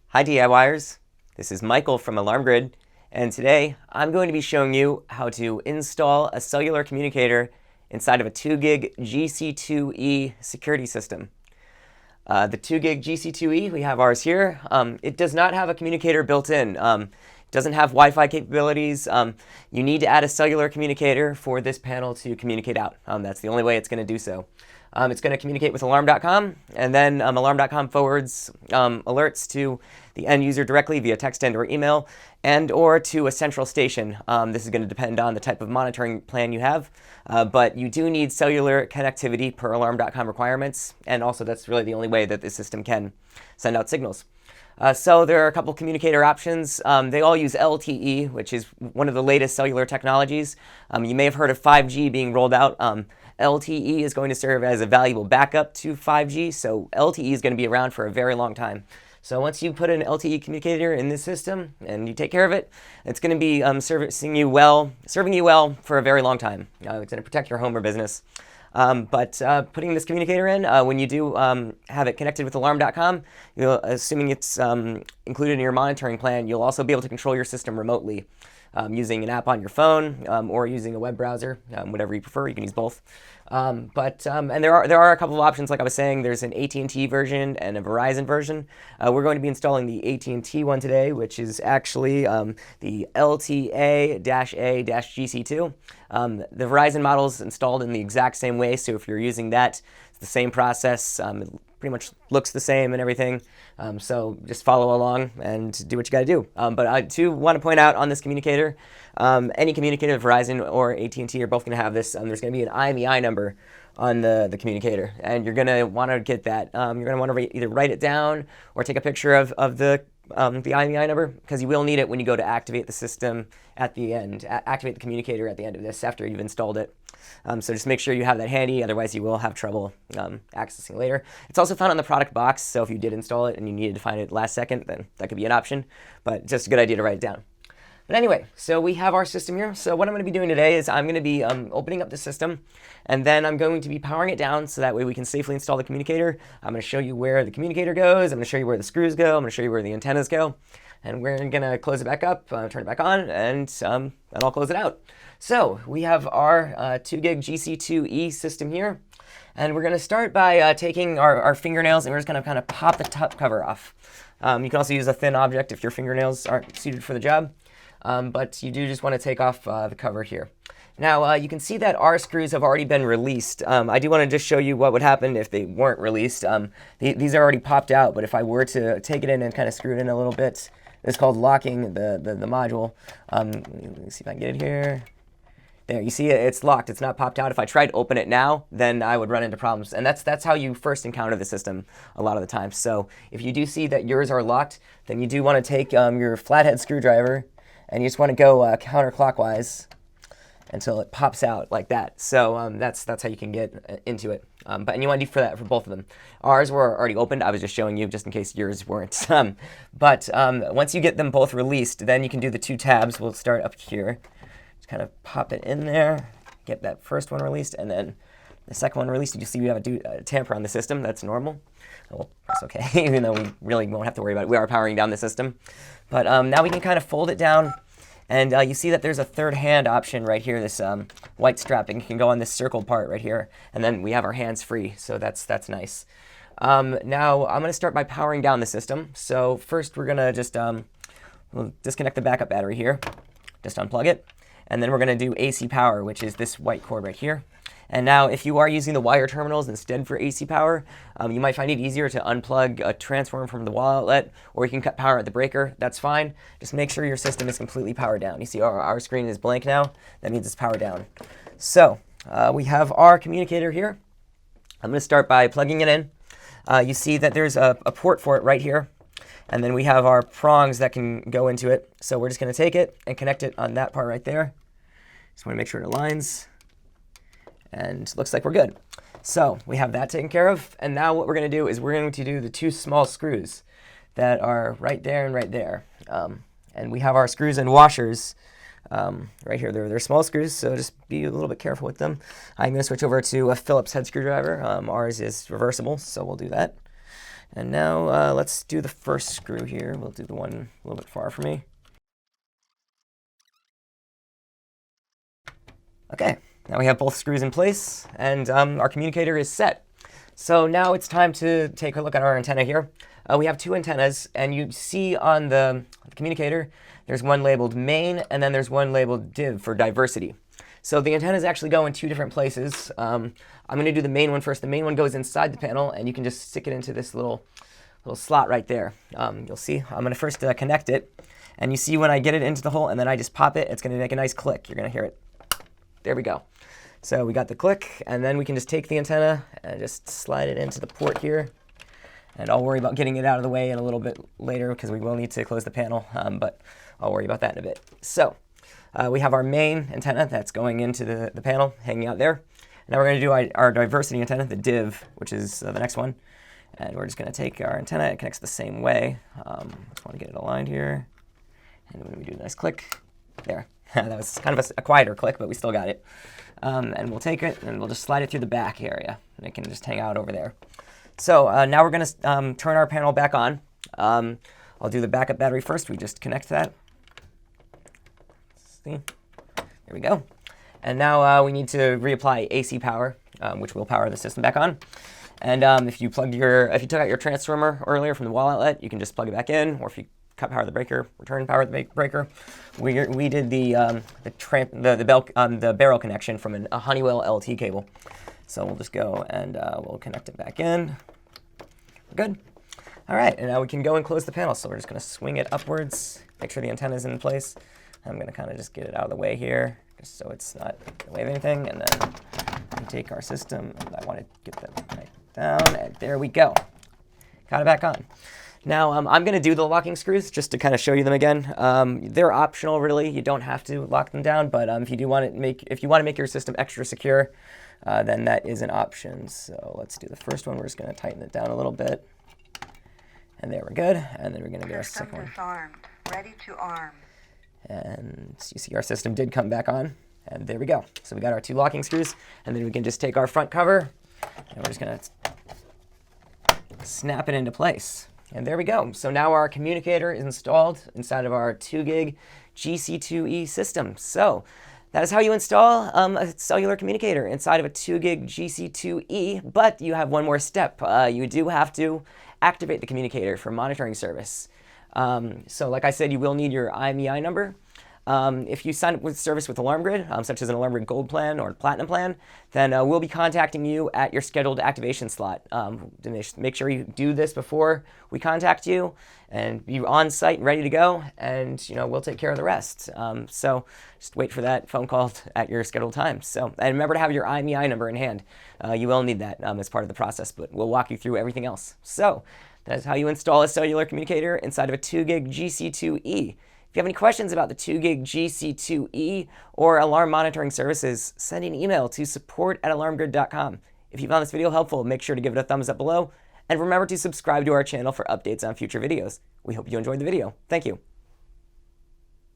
Hi DIYers, this is Michael from Alarm Grid, and today I'm going to be showing you how to install a cellular communicator inside of a 2GIG GC2e security system. The 2GIG GC2e, we have ours here. It does not have a communicator built in. It doesn't have Wi-Fi capabilities. You need to add a cellular communicator for this panel to communicate out. That's the only way it's going to do so. It's going to communicate with alarm.com, and then alarm.com forwards alerts to the end user directly via text and or email, and or to a central station. This is going to depend on the type of monitoring plan you have, but you do need cellular connectivity per alarm.com requirements, and also that's really the only way that the system can send out signals. So there are a couple communicator options. They all use LTE, which is one of the latest cellular technologies. You may have heard of 5G being rolled out. LTE is going to serve as a valuable backup to 5G, so LTE is going to be around for a very long time. So once you put an LTE communicator in this system and you take care of it, it's going to be serving you well for a very long time. It's going to protect your home or business. But putting this communicator in, when you do have it connected with alarm.com, assuming it's included in your monitoring plan, you'll also be able to control your system remotely using an app on your phone or using a web browser, whatever you prefer. You can use both. And there are a couple of options, like I was saying. There's an AT&T version and a Verizon version. We're going to be installing the AT&T one today, which is actually the LTA-A-GC2. The Verizon model is installed in the exact same way, so if you're using that, it's the same process. It pretty much looks the same and everything. So just follow along and do what you got to do. But I do want to point out on this communicator, any communicator, Verizon or AT&T are both going to have this. There's going to be an IMEI number on the communicator, and you're going to want to get that. You're going to want to either write it down or take a picture of the IMEI number, because you will need it when you go to activate the system at the end, activate the communicator at the end of this after you've installed it. So just make sure you have that handy, otherwise you will have trouble accessing later. It's also found on the product box, so if you did install it and you needed to find it last second, then that could be an option, but just a good idea to write it down. But anyway, so we have our system here. So what I'm going to be doing today is I'm going to be opening up the system, and then I'm going to be powering it down so that way we can safely install the communicator. I'm going to show you where the communicator goes. I'm going to show you where the screws go. I'm going to show you where the antennas go. And we're going to close it back up, turn it back on, and I'll close it out. So we have our 2GIG GC2e system here. And we're going to start by taking our fingernails, and we're just going to kind of pop the top cover off. You can also use a thin object if your fingernails aren't suited for the job. But you do just want to take off the cover here. Now, you can see that our screws have already been released. I do want to just show you what would happen if they weren't released. These are already popped out, but if I were to take it in and kind of screw it in a little bit, it's called locking the module. Let me see if I can get it here. There, you see it's locked. It's not popped out. If I tried to open it now, then I would run into problems. And that's how you first encounter the system a lot of the time. So if you do see that yours are locked, then you do want to take your flathead screwdriver, and you just want to go counterclockwise until it pops out like that. So that's how you can get into it. And you want to do that for both of them. Ours were already opened. I was just showing you just in case yours weren't. But once you get them both released, then you can do the two tabs. We'll start up here. Just kind of pop it in there, get that first one released, and then the second one released. You see we have a tamper on the system. That's normal. Well, that's okay, even though we really won't have to worry about it. We are powering down the system. But now we can kind of fold it down, and you see that there's a third hand option right here, this white strap, and you can go on this circle part right here, and then we have our hands free, so that's nice. Now I'm going to start by powering down the system. So first we're going to just we'll disconnect the backup battery here, just unplug it, and then we're going to do AC power, which is this white cord right here. And now, if you are using the wire terminals instead for AC power, you might find it easier to unplug a transformer from the wall outlet, or you can cut power at the breaker. That's fine. Just make sure your system is completely powered down. You see our screen is blank now. That means it's powered down. So we have our communicator here. I'm going to start by plugging it in. You see that there's a port for it right here. And then we have our prongs that can go into it. So we're just going to take it and connect it on that part right there. Just want to make sure it aligns. And looks like we're good. So we have that taken care of. And now what we're going to do is we're going to do the two small screws that are right there and right there. And we have our screws and washers right here. They're small screws, so just be a little bit careful with them. I'm going to switch over to a Phillips head screwdriver. Ours is reversible, so we'll do that. And now let's do the first screw here. We'll do the one a little bit far from me. Okay, now we have both screws in place, and our communicator is set. So now it's time to take a look at our antenna here. We have two antennas, and you see on the communicator, there's one labeled main, and then there's one labeled div for diversity. So the antennas actually go in two different places. I'm going to do the main one first. The main one goes inside the panel, and you can just stick it into this little slot right there. You'll see. I'm going to first connect it, and you see when I get it into the hole, and then I just pop it, it's going to make a nice click. You're going to hear it. There we go. So we got the click, and then we can just take the antenna and just slide it into the port here. And I'll worry about getting it out of the way in a little bit later because we will need to close the panel, but I'll worry about that in a bit. So we have our main antenna that's going into the panel, hanging out there. Now we're going to do our diversity antenna, the div, which is the next one. And we're just going to take our antenna, it connects the same way. Just want to get it aligned here. And when we do a nice click, there. That was kind of a quieter click, but we still got it. And we'll take it, and we'll just slide it through the back area. And it can just hang out over there. So now we're going to turn our panel back on. I'll do the backup battery first. We just connect that. See? There we go. And now we need to reapply AC power, which will power the system back on. And if you took out your transformer earlier from the wall outlet, you can just plug it back in, or if you cut power the breaker, return power the breaker. We did the barrel connection from a Honeywell LT cable. So we'll just go and we'll connect it back in. We're good. All right, and now we can go and close the panel. So we're just going to swing it upwards, make sure the antenna is in place. I'm going to kind of just get it out of the way here, just so it's not in the way of anything. And then we take our system, and I want to get that right down, and there we go. Got it back on. Now I'm going to do the locking screws just to kind of show you them again. They're optional, really. You don't have to lock them down, but if you want to make your system extra secure, then that is an option. So let's do the first one. We're just going to tighten it down a little bit, and there we're good. And then we're going to get our second one. Disarmed. Ready to arm. And you see our system did come back on, and there we go. So we got our two locking screws, and then we can just take our front cover, and we're just going to snap it into place. And there we go. So now our communicator is installed inside of our 2GIG GC2e system. So that is how you install a cellular communicator inside of a 2GIG GC2e, but you have one more step. You do have to activate the communicator for monitoring service. So like I said, you will need your IMEI number. If you sign up with service with Alarm Grid, such as an Alarm Grid Gold plan or Platinum plan, then we'll be contacting you at your scheduled activation slot. Make sure you do this before we contact you and be on site and ready to go, and we'll take care of the rest. So just wait for that phone call at your scheduled time. So, and remember to have your IMEI number in hand. You will need that as part of the process, but we'll walk you through everything else. So that's how you install a cellular communicator inside of a 2GIG GC2e. If you have any questions about the 2GIG GC2e or alarm monitoring services, send an email to support@alarmgrid.com. If you found this video helpful, make sure to give it a thumbs up below, and remember to subscribe to our channel for updates on future videos. We hope you enjoyed the video. Thank you.